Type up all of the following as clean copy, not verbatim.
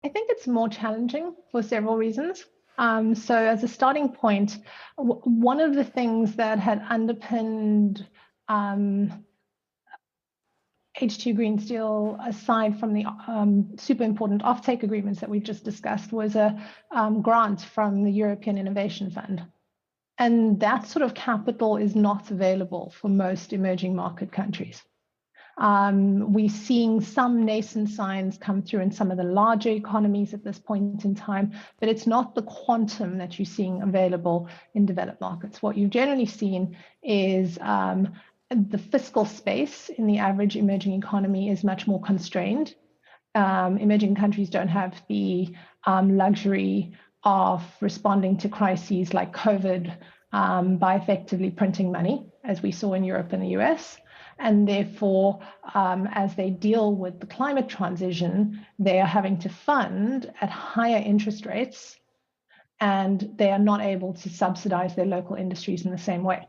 I think it's more challenging for several reasons. So, as a starting point, one of the things that had underpinned H2 Green Steel, aside from the super important offtake agreements that we've just discussed, was a grant from the European Innovation Fund. And that sort of capital is not available for most emerging market countries. We're seeing some nascent signs come through in some of the larger economies at this point in time, but it's not the quantum that you're seeing available in developed markets. What you've generally seen is the fiscal space in the average emerging economy is much more constrained. Emerging countries don't have the luxury of responding to crises like COVID by effectively printing money, as we saw in Europe and the US. And therefore, as they deal with the climate transition, they are having to fund at higher interest rates, and they are not able to subsidize their local industries in the same way.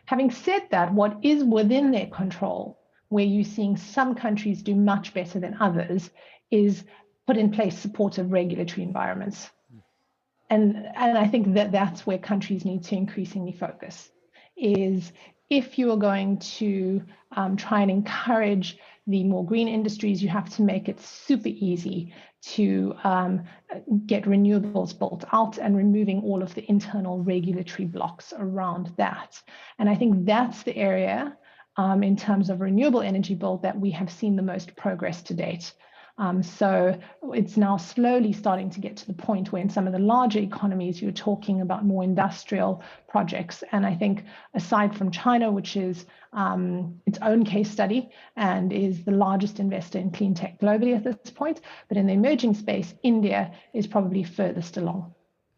Having said that, what is within their control, where you're seeing some countries do much better than others, is put in place supportive regulatory environments. And I think that that's where countries need to increasingly focus, is if you are going to try and encourage the more green industries, you have to make it super easy to get renewables built out and removing all of the internal regulatory blocks around that. And I think that's the area in terms of renewable energy build that we have seen the most progress to date. So it's now slowly starting to get to the point where in some of the larger economies, you're talking about more industrial projects. And I think aside from China, which is its own case study and is the largest investor in clean tech globally at this point, but in the emerging space, India is probably furthest along.